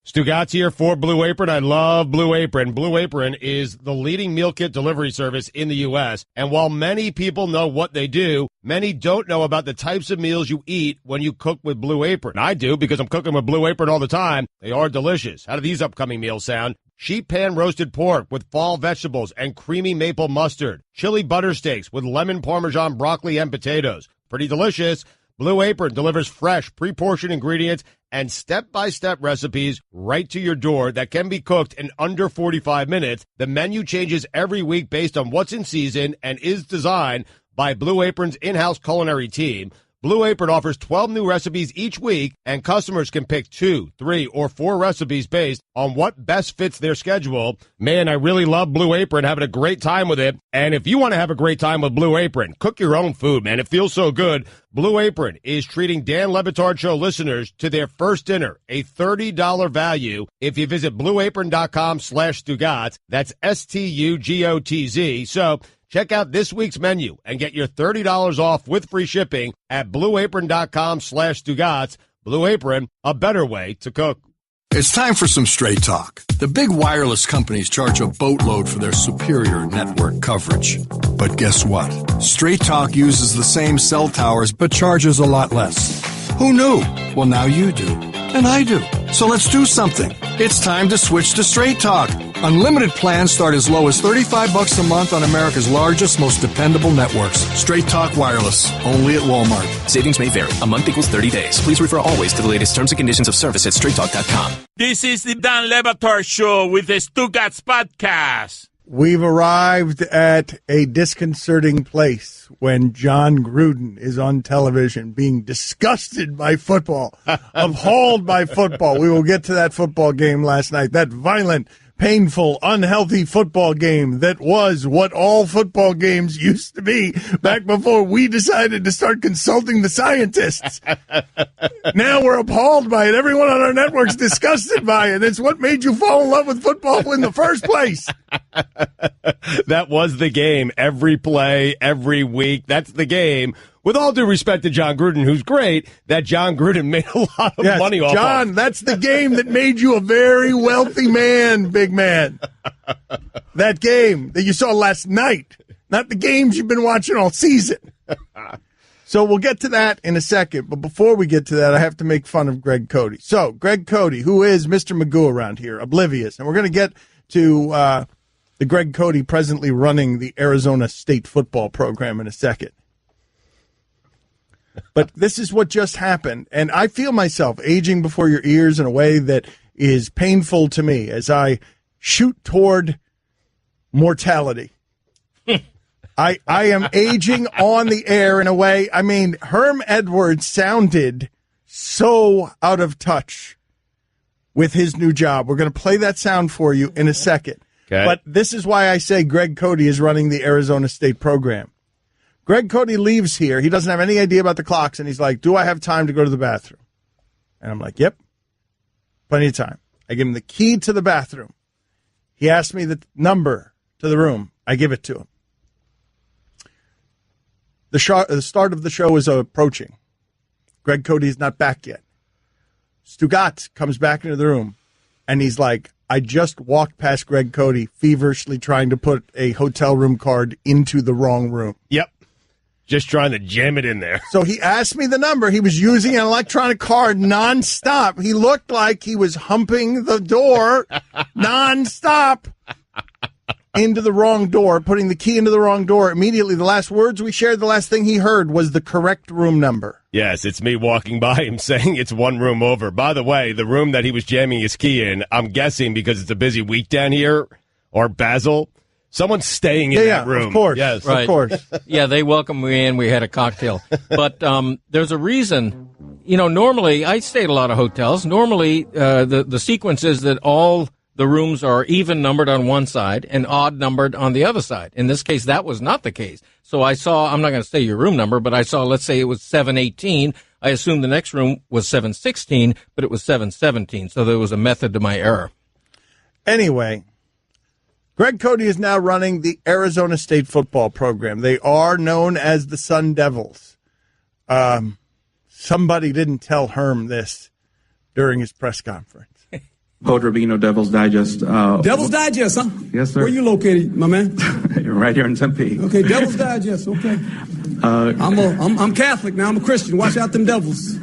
Stugotz here for Blue Apron. I love Blue Apron. Blue Apron is the leading meal kit delivery service in the U.S. And while many people know what they do, many don't know about the types of meals you eat when you cook with Blue Apron. I do because I'm cooking with Blue Apron all the time. They are delicious. How do these upcoming meals sound? Sheet pan roasted pork with fall vegetables and creamy maple mustard. Chili butter steaks with lemon parmesan broccoli and potatoes. Pretty delicious. Blue Apron delivers fresh, pre-portioned ingredients and step-by-step recipes right to your door that can be cooked in under 45 minutes. The menu changes every week based on what's in season and is designed by Blue Apron's in-house culinary team. Blue Apron offers 12 new recipes each week, and customers can pick 2, 3, or 4 recipes based on what best fits their schedule. Man, I really love Blue Apron, having a great time with it. And if you want to have a great time with Blue Apron, cook your own food, man. It feels so good. Blue Apron is treating Dan Le Batard Show listeners to their first dinner, a $30 value, if you visit blueapron.com/Stugotz. That's STUGOTZ. So check out this week's menu and get your $30 off with free shipping at blueapron.com/Stugotz. Blue Apron, a better way to cook. It's time for some straight talk. The big wireless companies charge a boatload for their superior network coverage. But guess what? Straight Talk uses the same cell towers but charges a lot less. Who knew? Well, now you do. And I do. So let's do something. It's time to switch to Straight Talk. Unlimited plans start as low as $35 a month on America's largest, most dependable networks. Straight Talk Wireless. Only at Walmart. Savings may vary. A month equals 30 days. Please refer always to the latest terms and conditions of service at straighttalk.com. This is the Dan Le Batard Show with the Stugotz podcast. We've arrived at a disconcerting place when John Gruden is on television being disgusted by football, appalled by football. We will get to that football game last night, that violent, painful, unhealthy football game that was what all football games used to be back before we decided to start consulting the scientists. Now we're appalled by it. Everyone on our network's disgusted by it. It's what made you fall in love with football in the first place. That was the game. Every play, every week. That's the game. With all due respect to John Gruden, who's great, that John Gruden made a lot of money off John, of. that's the game that made you a very wealthy man, big man. That game that you saw last night, not the games you've been watching all season. So we'll get to that in a second. But before we get to that, I have to make fun of Greg Cote. So Greg Cote, who is Mr. Magoo around here, oblivious. And we're going to get to the Greg Cote presently running the Arizona State football program in a second. But this is what just happened, and I feel myself aging before your ears in a way that is painful to me as I shoot toward mortality. I am aging on the air in a way, I mean, Herm Edwards sounded so out of touch with his new job. We're going to play that sound for you in a second. Okay. But this is why I say Greg Cote is running the Arizona State program. Greg Cote leaves here. He doesn't have any idea about the clocks, and he's like, do I have time to go to the bathroom? And I'm like, yep, plenty of time. I give him the key to the bathroom. He asked me the number to the room. I give it to him. The start of the show is approaching. Greg Cote is not back yet. Stugotz comes back into the room, and he's like, I just walked past Greg Cote feverishly trying to put a hotel room card into the wrong room. Yep. Just trying to jam it in there. So he asked me the number. He was using an electronic card nonstop. He looked like he was humping the door nonstop into the wrong door, putting the key into the wrong door. Immediately, the last words we shared, the last thing he heard was the correct room number. Yes, it's me walking by him saying it's one room over. By the way, the room that he was jamming his key in, I'm guessing because it's a busy week down here, or Basil, someone's staying in that room. Of course. Yes. Right. Of course. Yeah, they welcomed me in. We had a cocktail. But there's a reason. You know, normally, I stay at a lot of hotels. Normally, the sequence is that all the rooms are even numbered on one side and odd numbered on the other side. In this case, that was not the case. So I saw, I'm not going to say your room number, but I saw, let's say it was 718. I assumed the next room was 716, but it was 717. So there was a method to my error. Anyway, Greg Cote is now running the Arizona State football program. They are known as the Sun Devils. Somebody didn't tell Herm this during his press conference. Paul Rubino, Devil's Digest. Devil's Digest, huh? Yes, sir. Where you located, my man? Right here in Tempe. Okay, Devil's Digest. Okay. I'm Catholic now. I'm a Christian. Watch out, them devils.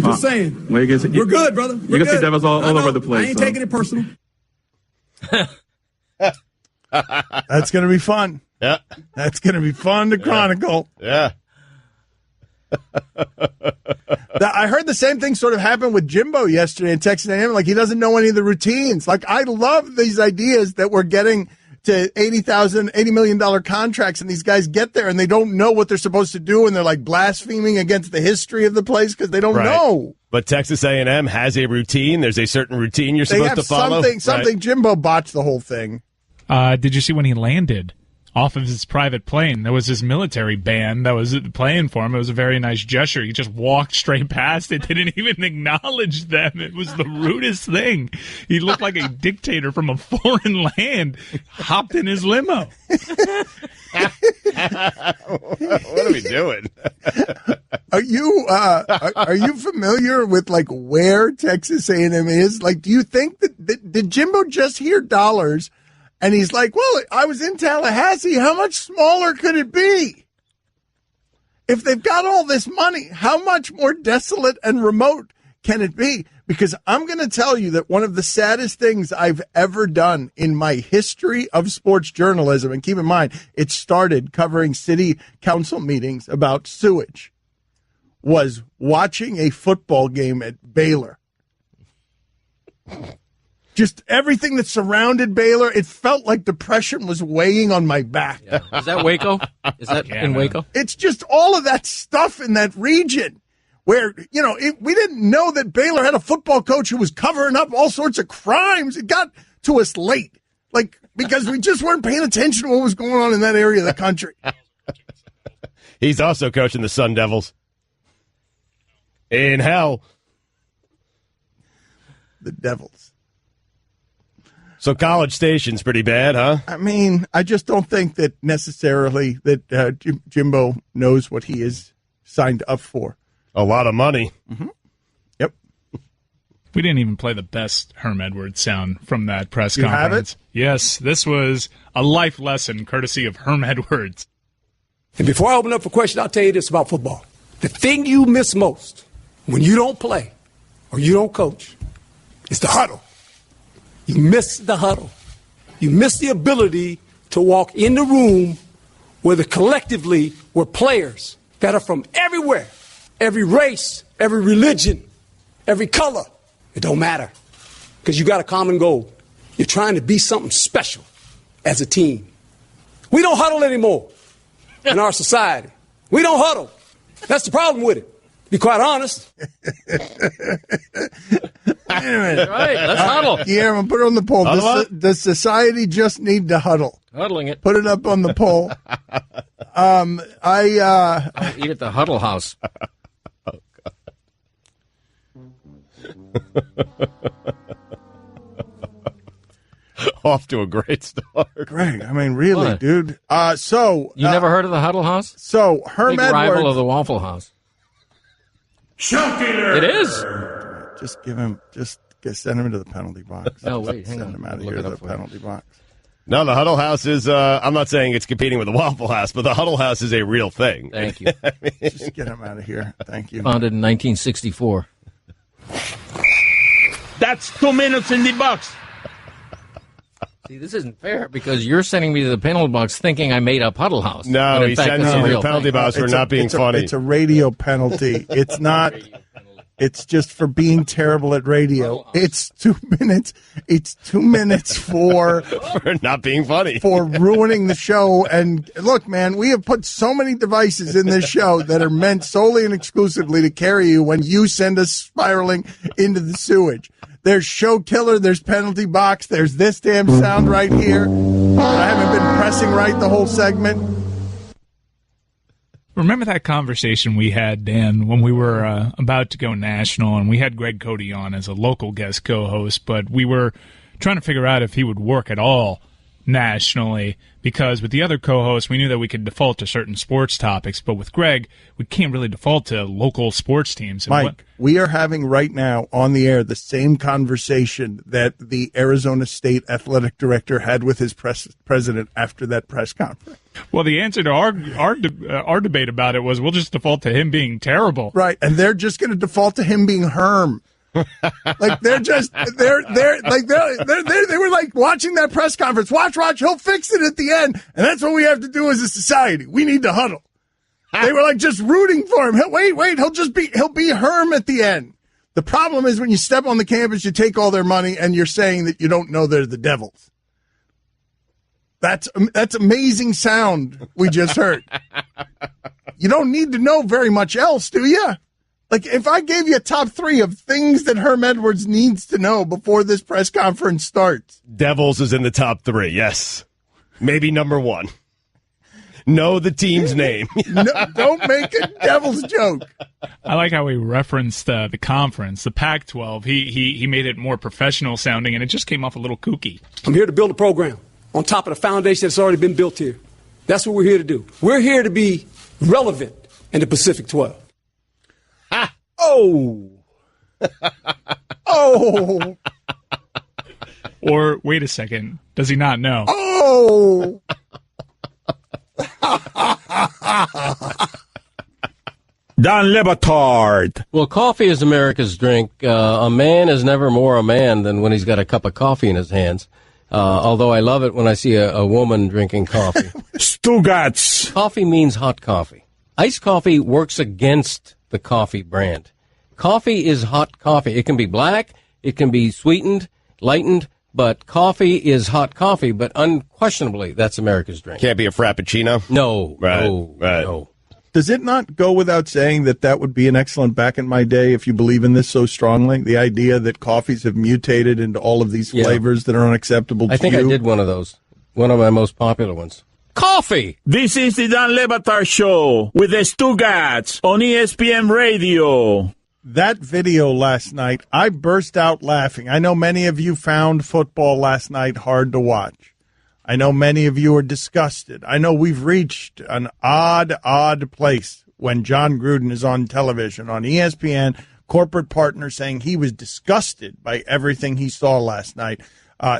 Just saying. Well, we're good, brother. You can see devils all over the place. I ain't taking it personal. That's going to be fun. Yeah. That's going to be fun to chronicle. Yeah. I heard the same thing sort of happened with Jimbo yesterday in Texas A&M. Like, he doesn't know any of the routines. Like, I love these ideas that we're getting to $80 million contracts, and these guys get there and they don't know what they're supposed to do, and they're like blaspheming against the history of the place because they don't know. But Texas A&M has a routine. There's a certain routine you're supposed to follow. Something. Jimbo botched the whole thing. Did you see when he landed off of his private plane? There was this military band that was playing for him. It was a very nice gesture. He just walked straight past it. They didn't even acknowledge them. It was the rudest thing. He looked like a dictator from a foreign land. Hopped in his limo. What are we doing? Are you familiar with like where Texas A&M is? Like, do you think that did Jimbo just hear dollars? And he's like, well, I was in Tallahassee. How much smaller could it be? If they've got all this money, how much more desolate and remote can it be? Because I'm going to tell you that one of the saddest things I've ever done in my history of sports journalism, and keep in mind, it started covering city council meetings about sewage, was watching a football game at Baylor. Just everything that surrounded Baylor, it felt like depression was weighing on my back. Yeah. Is that Waco? Is that in Waco? It's just all of that stuff in that region where, we didn't know that Baylor had a football coach who was covering up all sorts of crimes. It got to us late, because we just weren't paying attention to what was going on in that area of the country. He's also coaching the Sun Devils. In hell. The Devils. So College Station's pretty bad, huh? I mean, I just don't think that necessarily that Jimbo knows what he is signed up for. A lot of money. Mm-hmm. Yep. We didn't even play the best Herm Edwards sound from that press you conference. Have it? Yes, this was a life lesson courtesy of Herm Edwards. And before I open up for questions, I'll tell you this about football. The thing you miss most when you don't play or you don't coach is the huddle. You miss the huddle. You miss the ability to walk in the room where collectively we're players that are from everywhere, every race, every religion, every color. It don't matter because you got a common goal. You're trying to be something special as a team. We don't huddle anymore in our society. We don't huddle. That's the problem with it. Be quite honest. Anyway, right, let's huddle. Yeah, I'm going to put it on the poll. Does society just need to huddle? Huddling it. Put it up on the poll. I'll eat at the Huddle House. Oh, God. Off to a great start. Greg, I mean, really, What? dude. You never heard of the Huddle House? So, Herm Big Edwards. rival of the Waffle House. Chunky It is. Send him into the penalty box. No, wait, hang Send on. him out of Look here it to up the for you. penalty box. No, the Huddle House is, I'm not saying it's competing with the Waffle House, but the Huddle House is a real thing. Thank you. Just get him out of here. Thank you. Founded in 1964. That's 2 minutes in the box. See, this isn't fair because you're sending me to the penalty box thinking I made up Huddle House. No, When in he fact, sends it's a you to real the penalty thing. box for not being funny. It's a radio penalty. It's not. It's just for being terrible at radio. It's 2 minutes. It's 2 minutes for not being funny. For ruining the show. And look, man, we have put so many devices in this show that are meant solely and exclusively to carry you when you send us spiraling into the sewage. There's show killer. There's penalty box. There's this damn sound right here. I haven't been pressing right the whole segment. Remember that conversation we had, Dan, when we were about to go national, and we had Greg Cote on as a local guest co-host, but we were trying to figure out if he would work at all nationally, because with the other co-hosts, we knew that we could default to certain sports topics, but with Greg, we can't really default to local sports teams. And Mike, we are having right now on the air the same conversation that the Arizona State athletic director had with his president after that press conference. Well, the answer to our debate about it was we'll just default to him being terrible. Right, and they're just going to default to him being Herm. Like they were like watching that press conference. Watch, he'll fix it at the end, and that's what we have to do as a society. We need to huddle. They were like just rooting for him. He'll be Herm at the end. The problem is when you step on the campus, you take all their money, and you're saying that you don't know they're the Devils. That's amazing sound we just heard. You don't need to know very much else, do you? Like, if I gave you a top 3 of things that Herm Edwards needs to know before this press conference starts. Devils is in the top 3, yes. Maybe number 1. Know the team's name. No, don't make a Devils joke. I like how he referenced the conference, the Pac-12. He made it more professional sounding, and it just came off a little kooky. I'm here to build a program on top of the foundation that's already been built here. That's what we're here to do. We're here to be relevant in the Pacific 12. Oh. Oh. Or, wait a second, does he not know? Oh. Don Batard. Well, coffee is America's drink. A man is never more a man than when he's got a cup of coffee in his hands. Although I love it when I see a woman drinking coffee. Stugotz. Coffee means hot coffee. Iced coffee works against the coffee brand. Coffee is hot coffee. It can be black, it can be sweetened, lightened, but coffee is hot coffee. But unquestionably, that's America's drink. Can't be a Frappuccino? No, Right, no, right. no. Does it not go without saying that would be an excellent back in my day if you believe in this so strongly? The idea that coffees have mutated into all of these flavors that are unacceptable to you? I think I did one of those. One of my most popular ones. Coffee! This is the Don Batard Show with the Stugotz on ESPN Radio. That video last night, I burst out laughing. I know many of you found football last night hard to watch. I know many of you are disgusted. I know we've reached an odd place when John Gruden is on television, on ESPN, corporate partner, saying he was disgusted by everything he saw last night.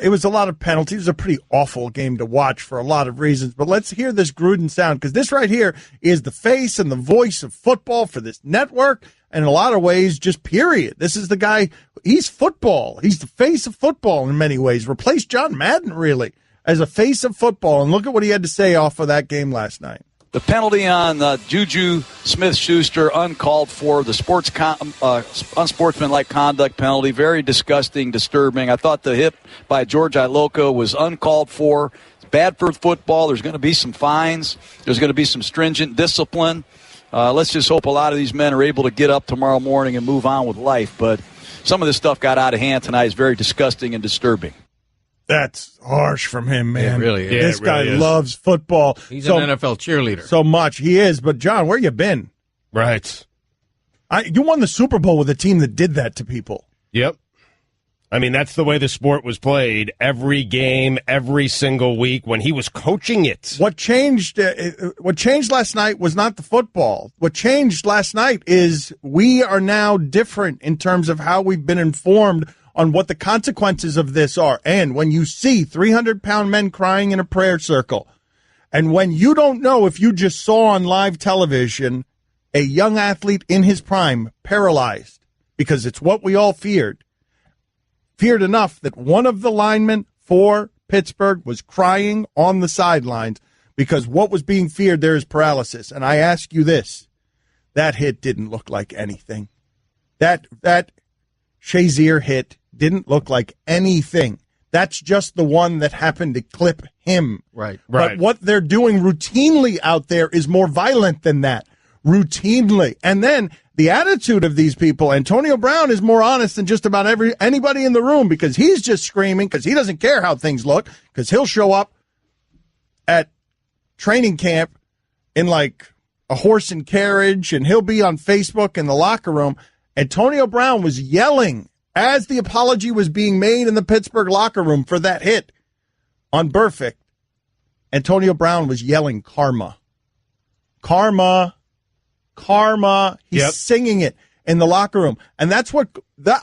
It was a lot of penalties. It was a pretty awful game to watch for a lot of reasons. But let's hear this Gruden sound, because this right here is the face and the voice of football for this network, and in a lot of ways, just period. This is the guy. He's football. He's the face of football in many ways. Replaced John Madden, really, as a face of football. And look at what he had to say off of that game last night. The penalty on Juju Smith-Schuster, uncalled for. The unsportsmanlike conduct penalty, very disgusting, disturbing. I thought the hit by George Iloka was uncalled for. It's bad for football. There's going to be some fines. There's going to be some stringent discipline. Let's just hope a lot of these men are able to get up tomorrow morning and move on with life. But some of this stuff got out of hand tonight. It's very disgusting and disturbing. That's harsh from him, man. It really is. This guy really is. loves football. He's an NFL cheerleader. So much. He is. But, John, where you been? Right. You won the Super Bowl with a team that did that to people. Yep. I mean, that's the way the sport was played every game, every single week when he was coaching it. What changed last night was not the football. What changed last night is we are now different in terms of how we've been informed on what the consequences of this are. And when you see 300-pound men crying in a prayer circle, and when you don't know if you just saw on live television a young athlete in his prime paralyzed, because it's what we all feared enough that one of the linemen for Pittsburgh was crying on the sidelines because what was being feared there is paralysis. And I ask you this, that hit didn't look like anything. That Shazier hit didn't look like anything. That's just the one that happened to clip him. Right. But what they're doing routinely out there is more violent than that. Routinely. And then the attitude of these people, Antonio Brown is more honest than just about anybody in the room, because he's just screaming because he doesn't care how things look, because he'll show up at training camp in like a horse and carriage, and he'll be on Facebook in the locker room. Antonio Brown was yelling as the apology was being made in the Pittsburgh locker room for that hit. on Burfict, Antonio Brown was yelling karma. Karma. Karma. He's singing it in the locker room. And that's what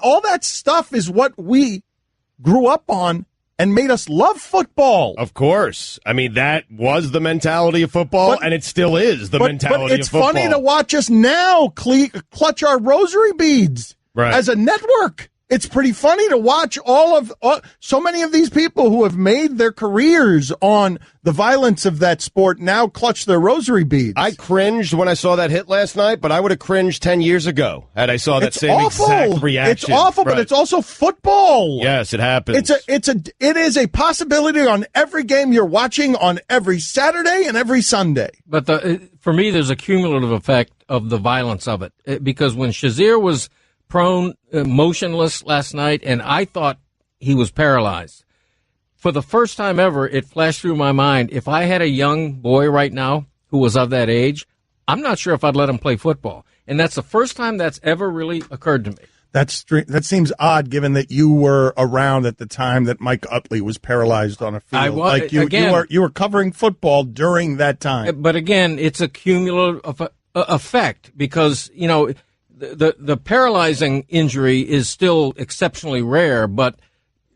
all that stuff is what we grew up on and made us love football. Of course. I mean, that was the mentality of football, and it still is the mentality of football. But it's funny to watch us now clutch our rosary beads as a network. It's pretty funny to watch so many of these people who have made their careers on the violence of that sport now clutch their rosary beads. I cringed when I saw that hit last night, but I would have cringed 10 years ago had I saw that exact reaction. It's awful, but it's also football. Yes, it happens. It is a possibility on every game you're watching on every Saturday and every Sunday. But for me, there's a cumulative effect of the violence of it. Because when Shazier was prone, motionless last night, and I thought he was paralyzed. For the first time ever, it flashed through my mind, if I had a young boy right now who was of that age, I'm not sure if I'd let him play football. And that's the first time that's ever really occurred to me. That seems odd, given that you were around at the time that Mike Utley was paralyzed on a field. You were covering football during that time. But again, it's a cumulative effect because, the paralyzing injury is still exceptionally rare, but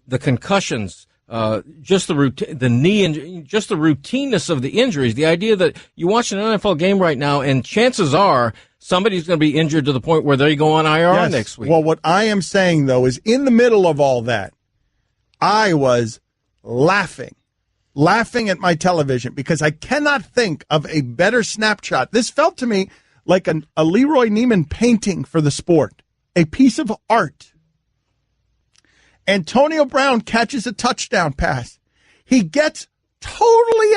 the concussions, just the knee injury, just the routineness of the injuries, the idea that you watch an NFL game right now and chances are somebody's going to be injured to the point where they go on IR next week. Well, what I am saying, though, is in the middle of all that, I was laughing at my television because I cannot think of a better snapshot. This felt to me like a Leroy Neiman painting for the sport, a piece of art. Antonio Brown catches a touchdown pass. He gets totally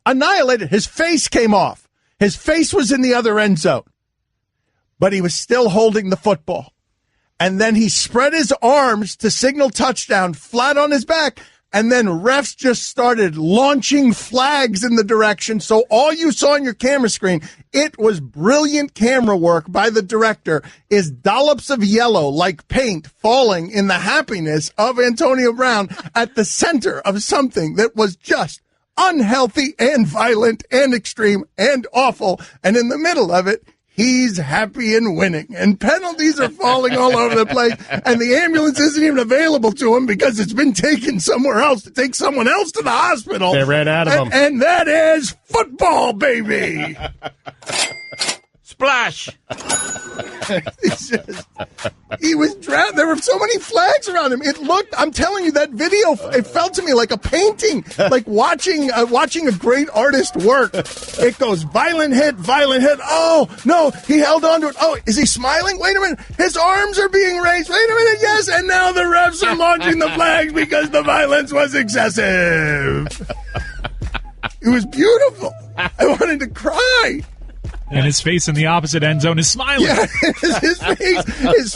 annihilated. His face came off. His face was in the other end zone, but he was still holding the football. And then he spread his arms to signal touchdown flat on his back. And then refs just started launching flags in the direction. So all you saw on your camera screen, it was brilliant camera work by the director, is dollops of yellow like paint falling in the happiness of Antonio Brown at the center of something that was just unhealthy and violent and extreme and awful. And in the middle of it, he's happy and winning, and penalties are falling all over the place, and the ambulance isn't even available to him because it's been taken somewhere else to take someone else to the hospital. They ran out of him. And that is football, baby. Splash. He was drowned. There were so many flags around him. I'm telling you, that video, it felt to me like a painting, like watching a great artist work. It goes violent hit. Oh, no, he held on to it. Oh, is he smiling? Wait a minute. His arms are being raised. Wait a minute. Yes. And now the refs are launching the flags because the violence was excessive. It was beautiful. I wanted to cry. And his face in the opposite end zone is smiling. Yeah, his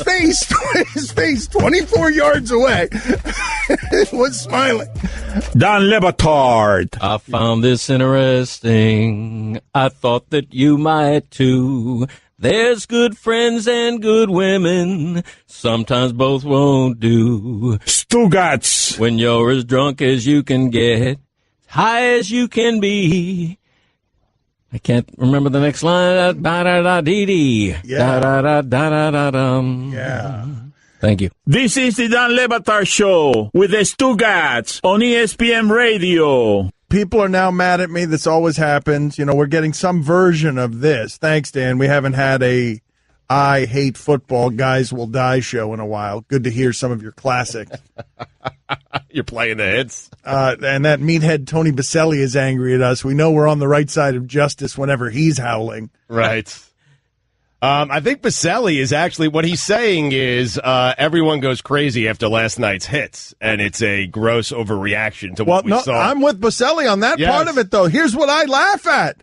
face 24 yards away was smiling. Don Le Batard. I found this interesting. I thought that you might too. There's good friends and good women. Sometimes both won't do. Stugotz. When you're as drunk as you can get, high as you can be. I can't remember the next line. Da-da-da-dee-dee. Yeah. Da-da-da-da-da-da-dum. Yeah. Thank you. This is the Don Le Batard Show with the Stugotz on ESPN Radio. People are now mad at me. This always happens. We're getting some version of this. Thanks, Dan. We haven't had a I Hate Football, Guys Will Die show in a while. Good to hear some of your classics. You're playing the hits. And that meathead Tony Baselli is angry at us. We know we're on the right side of justice whenever he's howling. Right. I think Baselli is actually, what he's saying is everyone goes crazy after last night's hits, and it's a gross overreaction to what we saw. I'm with Baselli on that part of it, though. Here's what I laugh at.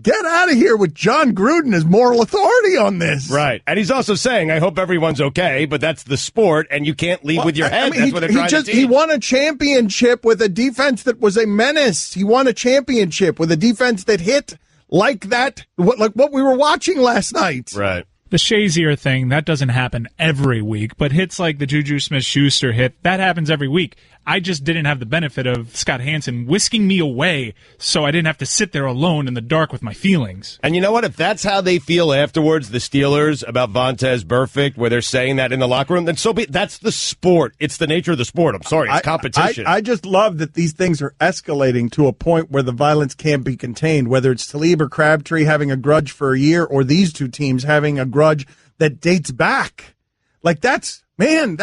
Get out of here with John Gruden as moral authority on this. Right. And he's also saying, I hope everyone's okay, but that's the sport, and you can't lead with your head. That's what they're trying to teach. He won a championship with a defense that was a menace. He won a championship with a defense that hit like that, like what we were watching last night. Right. The Shazier thing, that doesn't happen every week, but hits like the Juju Smith-Schuster hit, that happens every week. I just didn't have the benefit of Scott Hansen whisking me away so I didn't have to sit there alone in the dark with my feelings. And you know what? If that's how they feel afterwards, the Steelers, about Vontaze Burfict, where they're saying that in the locker room, then so be it. That's the sport. It's the nature of the sport. I'm sorry. It's competition. I just love that these things are escalating to a point where the violence can't be contained, whether it's Talib or Crabtree having a grudge for a year or these two teams having a grudge that dates back. Like, that's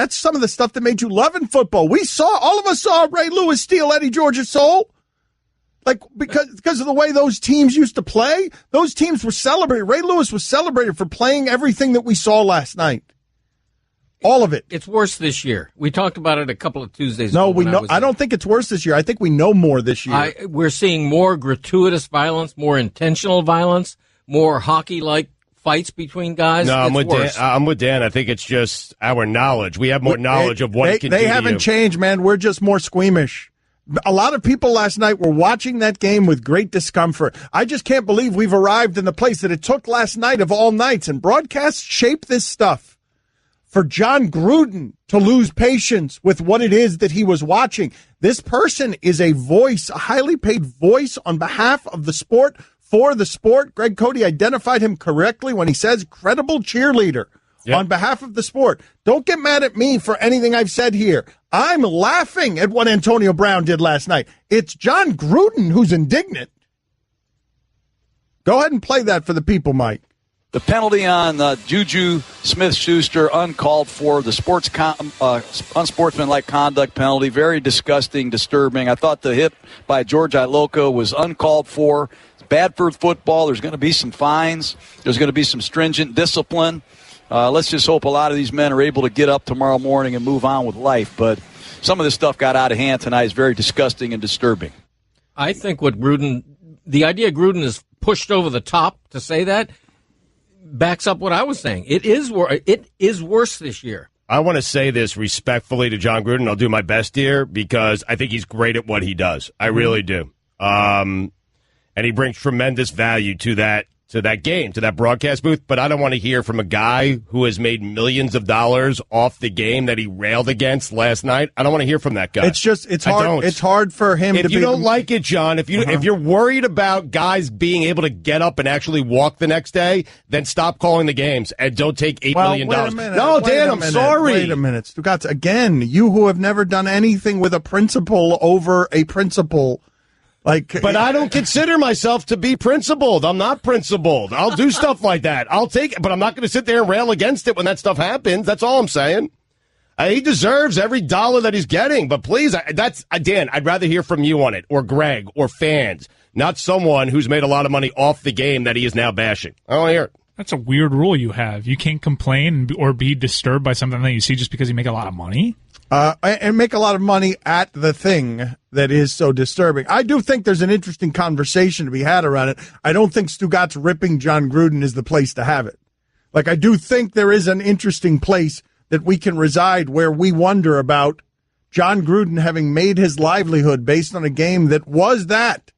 some of the stuff that made you love in football. All of us saw Ray Lewis steal Eddie George's soul. Like, because of the way those teams used to play, those teams were celebrated. Ray Lewis was celebrated for playing everything that we saw last night. All of it. It's worse this year. We talked about it a couple of Tuesdays ago. No, we know. I don't think it's worse this year. I think we know more this year. We're seeing more gratuitous violence, more intentional violence, more hockey-like fights between guys. No, I'm with Dan. I think it's just our knowledge. We have more knowledge of what it can do. They haven't changed, man. We're just more squeamish. A lot of people last night were watching that game with great discomfort. I just can't believe we've arrived in the place that it took last night of all nights, and broadcasts shape this stuff. For John Gruden to lose patience with what it is that he was watching. This person is a voice, a highly paid voice on behalf of the sport, for the sport. Greg Cote identified him correctly when he says credible cheerleader on behalf of the sport. Don't get mad at me for anything I've said here. I'm laughing at what Antonio Brown did last night. It's John Gruden who's indignant. Go ahead and play that for the people, Mike. The penalty on Juju Smith-Schuster, uncalled for. The unsportsmanlike conduct penalty, very disgusting, disturbing. I thought the hit by George Iloka was uncalled for. It's bad for football. There's going to be some fines. There's going to be some stringent discipline. Let's just hope a lot of these men are able to get up tomorrow morning and move on with life. But some of this stuff got out of hand tonight is very disgusting and disturbing. I think the idea Gruden is pushed over the top to say that, backs up what I was saying. It is worse this year. I want to say this respectfully to John Gruden. I'll do my best here because I think he's great at what he does. I really do. And he brings tremendous value to that game, to that broadcast booth. But I don't want to hear from a guy who has made millions of dollars off the game that he railed against last night. I don't want to hear from that guy. It's hard. It's hard for him if you don't like it, John. If you're worried about guys being able to get up and actually walk the next day, then stop calling the games and don't take $8 million. No, Dan, I'm sorry. Wait a minute, Stugotz. Again, you who have never done anything with a principle over a principle. But I don't consider myself to be principled. I'm not principled. I'll do stuff like that. I'll take it, but I'm not going to sit there and rail against it when that stuff happens. That's all I'm saying. He deserves every dollar that he's getting. But please, Dan, I'd rather hear from you on it, or Greg, or fans, not someone who's made a lot of money off the game that he is now bashing. I don't want to hear it. That's a weird rule you have. You can't complain or be disturbed by something that you see just because you make a lot of money? And make a lot of money at the thing that is so disturbing. I do think there's an interesting conversation to be had around it. I don't think Stugotz ripping John Gruden is the place to have it. I do think there is an interesting place that we can reside where we wonder about John Gruden having made his livelihood based on a game that was that.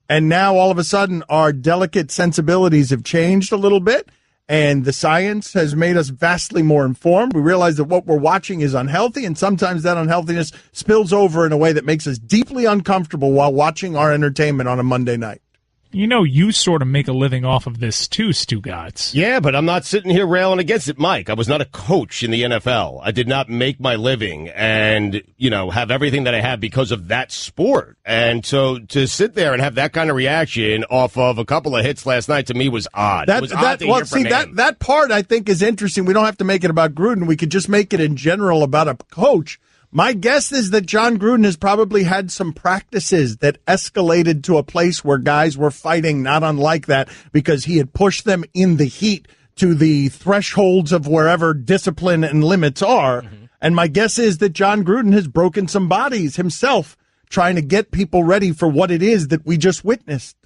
And now all of a sudden our delicate sensibilities have changed a little bit. And the science has made us vastly more informed. We realize that what we're watching is unhealthy, and sometimes that unhealthiness spills over in a way that makes us deeply uncomfortable while watching our entertainment on a Monday night. You know, you sort of make a living off of this too, Stugotz. Yeah, but I'm not sitting here railing against it, Mike. I was not a coach in the NFL. I did not make my living and, have everything that I have because of that sport. And so to sit there and have that kind of reaction off of a couple of hits last night to me was odd. That part I think is interesting. We don't have to make it about Gruden. We could just make it in general about a coach. My guess is that John Gruden has probably had some practices that escalated to a place where guys were fighting, not unlike that, because he had pushed them in the heat to the thresholds of wherever discipline and limits are. Mm-hmm. And my guess is that John Gruden has broken some bodies himself, trying to get people ready for what it is that we just witnessed.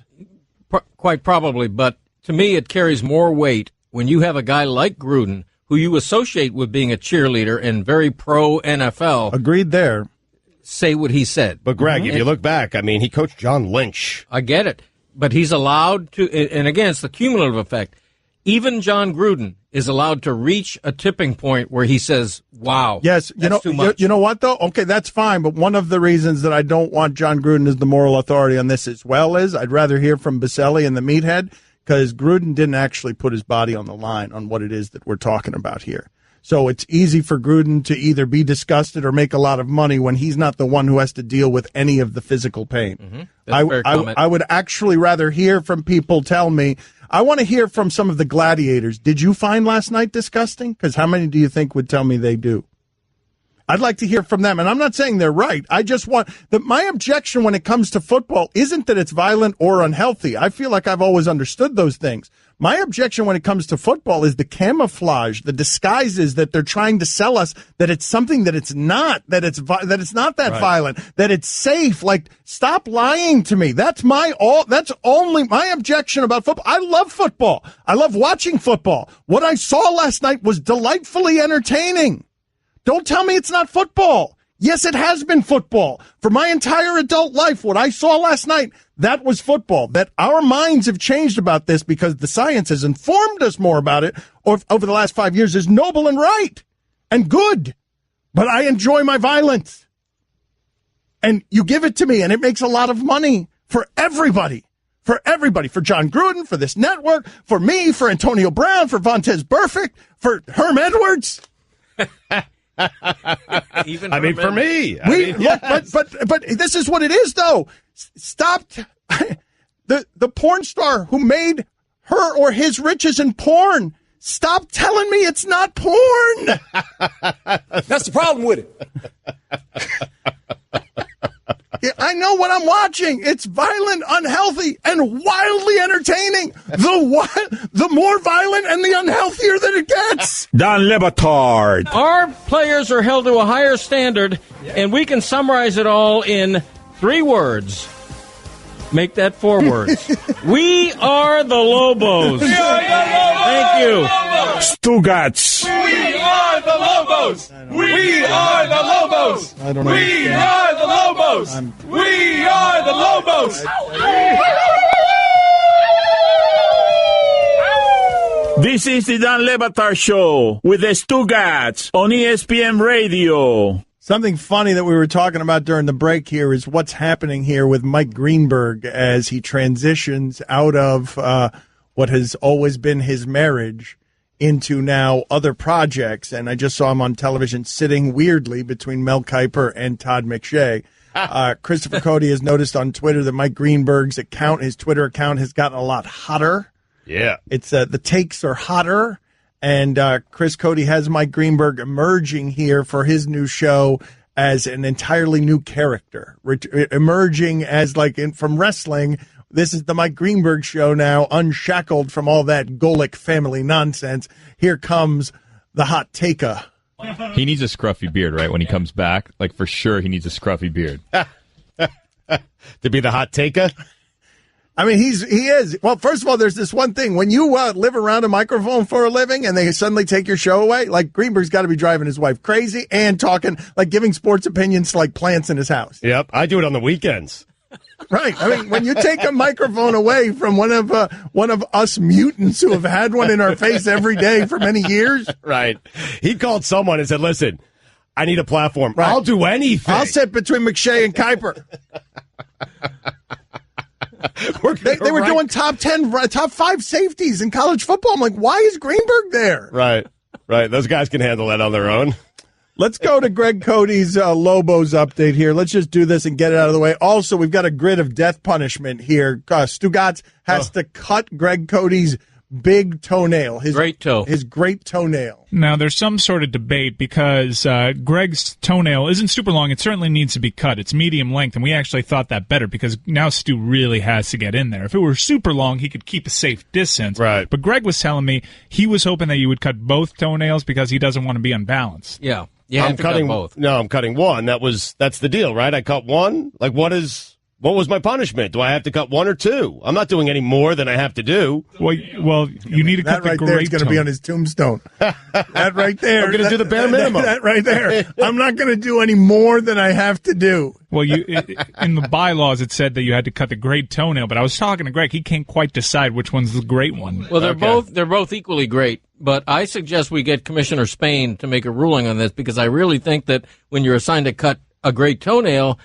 Quite probably, but to me it carries more weight when you have a guy like Gruden, who you associate with being a cheerleader and very pro-NFL. Agreed there. Say what he said. But, Greg, if you look back, he coached John Lynch. I get it. But he's allowed to, and again, it's the cumulative effect. Even John Gruden is allowed to reach a tipping point where he says, wow, yes, that's too much. You know what, though? Okay, that's fine. But one of the reasons that I don't want John Gruden as the moral authority on this as well is I'd rather hear from Baselli and the meathead, because Gruden didn't actually put his body on the line on what it is that we're talking about here. So it's easy for Gruden to either be disgusted or make a lot of money when he's not the one who has to deal with any of the physical pain. Mm-hmm. That's a fair comment. I would actually rather hear from people tell me. I want to hear from some of the gladiators. Did you find last night disgusting? Because how many do you think would tell me they do? I'd like to hear from them. And I'm not saying they're right. I just want that. My objection when it comes to football isn't that it's violent or unhealthy. I feel like I've always understood those things. My objection when it comes to football is the camouflage, the disguises that they're trying to sell us, that it's something that it's not, that it's not that violent, that it's safe. Like, stop lying to me. That's only my objection about football. I love football. I love watching football. What I saw last night was delightfully entertaining. Don't tell me it's not football. Yes, it has been football. For my entire adult life, what I saw last night, that was football. That our minds have changed about this because the science has informed us more about it over the last 5 years is noble and right and good. But I enjoy my violence. And you give it to me, and it makes a lot of money for everybody. For everybody. For John Gruden, for this network, for me, for Antonio Brown, for Vontez Burfict, for Herm Edwards. I mean, for me. But this is what it is, though. Stop. The porn star who made her or his riches in porn. Stop telling me it's not porn. That's the problem with it. I know what I'm watching. It's violent, unhealthy, and wildly entertaining. The more violent and the unhealthier that it gets. Don Le Batard. Our players are held to a higher standard, and we can summarize it all in 3 words. Make that 4 words. We are the Lobos. We are the Lobos. Thank you. Stugotz. We are the Lobos. We are the Lobos. I don't know. We are the Lobos. We are the Lobos. This is the Don Le Batard Show with the Stugotz on ESPN Radio. Something funny that we were talking about during the break here is what's happening here with Mike Greenberg as he transitions out of what has always been his marriage into now other projects. And I just saw him on television sitting weirdly between Mel Kiper and Todd McShay. Christopher Cote has noticed on Twitter that Mike Greenberg's account, his Twitter account, has gotten a lot hotter. Yeah. It's the takes are hotter. And Chris Cote has Mike Greenberg emerging here for his new show as an entirely new character, emerging as from wrestling. This is the Mike Greenberg show now, unshackled from all that Golic family nonsense. Here comes the hot taker. He needs a scruffy beard, right? When he comes back, for sure, he needs a scruffy beard to be the hot taker. I mean, he is. Well, first of all, there's this one thing. When you live around a microphone for a living and they suddenly take your show away, Greenberg's got to be driving his wife crazy and talking, giving sports opinions to plants in his house. Yep. I do it on the weekends. Right. I mean, when you take a microphone away from one of us mutants who have had one in our face every day for many years. Right. He called someone and said, listen, I need a platform. Right. I'll do anything. I'll sit between McShay and Kiper. They were doing top 5 safeties in college football. I'm like, why is Greenberg there? Right. Those guys can handle that on their own. Let's go to Greg Cote's Lobos update here. Let's just do this and get it out of the way. Also, we've got a grid of death punishment here. Stugotz has to cut Greg Cote's big toenail. His great toenail. Now, there's some sort of debate because Greg's toenail isn't super long. It certainly needs to be cut. It's medium length, and we actually thought that better because now Stu really has to get in there. If it were super long, he could keep a safe distance. Right. But Greg was telling me he was hoping that you would cut both toenails because he doesn't want to be unbalanced. Yeah. I'm cutting both. No, I'm cutting one. That's the deal, right? I cut one. What What was my punishment? Do I have to cut one or two? I'm not doing any more than I have to do. Well, you need to cut that the right there is great going to be on his tombstone. That right there. I'm going to do the bare minimum. That right there. I'm not going to do any more than I have to do. Well, in the bylaws it said that you had to cut the great toenail, but I was talking to Greg. He can't quite decide which one's the great one. Well, they're both equally great, but I suggest we get Commissioner Spain to make a ruling on this because I really think that when you're assigned to cut a great toenail,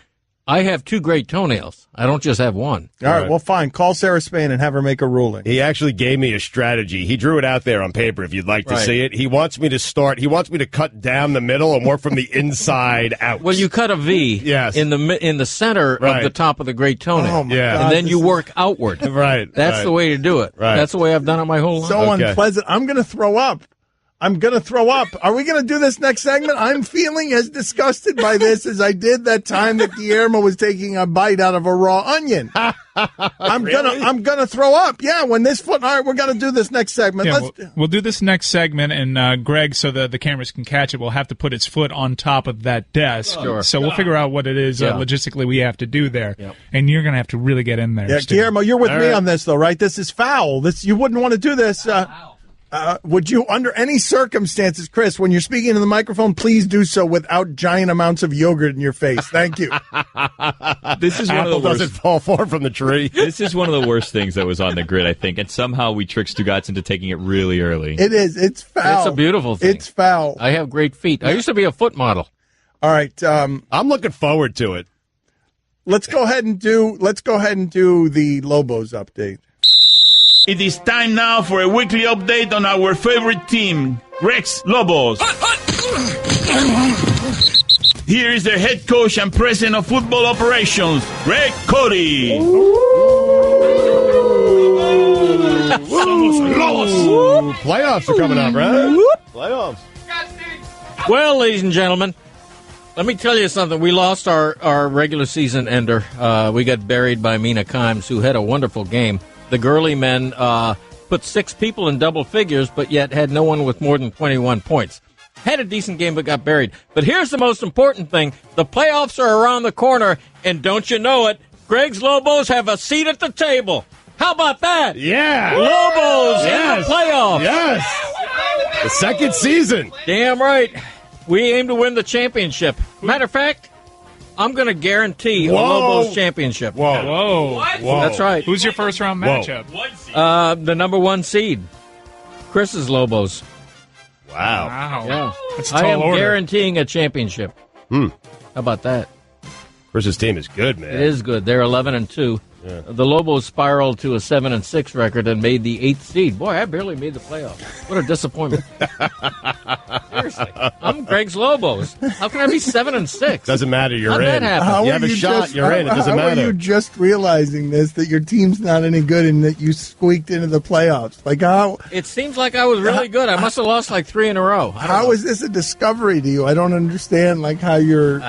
I have two great toenails. I don't just have one. All right, well, fine. Call Sarah Spain and have her make a ruling. He actually gave me a strategy. He drew it out there on paper if you'd like to see it. He wants me to cut down the middle and work from the inside out. Well, you cut a V in the center of the top of the great toenail. Oh, my God, and then you work outward. Right. That's the way to do it. Right. That's the way I've done it my whole life. So unpleasant. I'm going to throw up. Are we going to do this next segment? I'm feeling as disgusted by this as I did that time that Guillermo was taking a bite out of a raw onion. I'm gonna throw up. Yeah, when this foot. All right, we're gonna do this next segment. Yeah, we'll do this next segment, and Greg, so the cameras can catch it, will have to put his foot on top of that desk. Sure. So we'll figure out what it is logistically we have to do there, and you're gonna have to really get in there. Yeah, Guillermo, you're with me on this, though, right? This is foul. You wouldn't want to do this. Would you, under any circumstances, Chris, when you're speaking in the microphone, please do so without giant amounts of yogurt in your face? Thank you. This is one of the worst. Doesn't fall far from the tree. This is one of the worst things that was on the grid, I think, and somehow we tricked Stugotz into taking it really early. It is. It's foul. It's a beautiful thing. It's foul. I have great feet. I used to be a foot model. All right. I'm looking forward to it. Let's go ahead and do the Lobos update. It is time now for a weekly update on our favorite team, Greg's Lobos. Here is their head coach and president of football operations, Greg Cote. Playoffs are coming up, right? Playoffs. Well, ladies and gentlemen, let me tell you something. We lost our regular season ender. We got buried by Mina Kimes, who had a wonderful game. The Gurley men put 6 people in double figures, but yet had no one with more than 21 points. Had a decent game, but got buried. But here's the most important thing. The playoffs are around the corner, and don't you know it, Greg's Lobos have a seat at the table. How about that? Yeah. Lobos in the playoffs. Yes. The second season. Damn right. We aim to win the championship. Matter of fact, I'm going to guarantee a Lobos championship. Whoa. That's right. Who's your first round matchup? The number 1 seed. Chris's Lobos. Wow. Yeah. That's a tall I am order. guaranteeing a championship. How about that? Chris's team is good, man. It is good. They're 11-2. Yeah. The Lobos spiraled to a 7-6 record and made the 8th seed. Boy, I barely made the playoffs. What a disappointment! Seriously, I'm Greg's Lobos. How can I be 7-6? Doesn't matter. You're How'd in. that happen? You have a shot. You're in. It doesn't matter. How are you just realizing this, that your team's not any good and that you squeaked into the playoffs? Like how? It seems like I was really good. I must have lost like 3 in a row. How is this a discovery to you? I don't understand. Like how you're.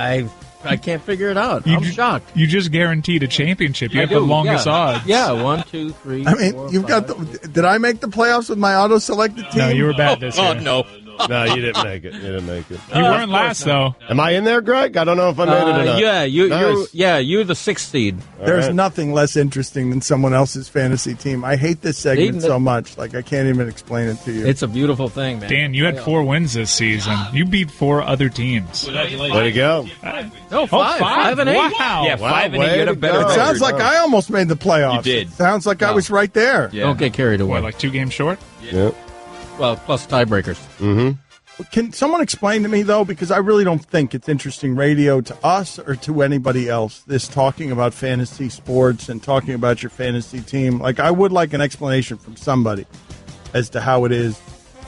I can't figure it out. I'm shocked. You just guaranteed a championship. You have the longest odds. Yeah, 1, 2, 3. I mean, 4, you've 5. got. Did I make the playoffs with my auto-selected team? No, you were bad this year. Oh no. No, you didn't make it. You weren't last though. Am I in there, Greg? I don't know if I made it or not. Yeah, Nice. you're the 6th seed. There's nothing less interesting than someone else's fantasy team. I hate this segment so much. Like I can't even explain it to you. It's a beautiful thing, man. Dan, you had 4 wins this season. You beat 4 other teams. Way to go. No, 5 and 8. Wow. Yeah, 5 and 8. You had a better It record. sounds like I almost made the playoffs. You did. It sounds like I was right there. Yeah. Don't get carried away. What, like 2 games short? Yeah. Well, plus tiebreakers. Can someone explain to me, though, because I really don't think it's interesting radio to us or to anybody else, this talking about fantasy sports and talking about your fantasy team. Like, I would like an explanation from somebody as to how it is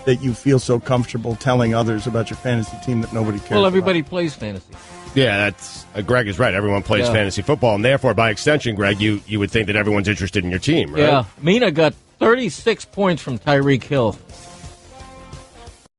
that you feel so comfortable telling others about your fantasy team that nobody cares Well, everybody about. plays fantasy. Yeah, that's Greg is right. Everyone plays fantasy football, and therefore, by extension, Greg, you would think that everyone's interested in your team, right? Yeah. Mina got 36 points from Tyreek Hill.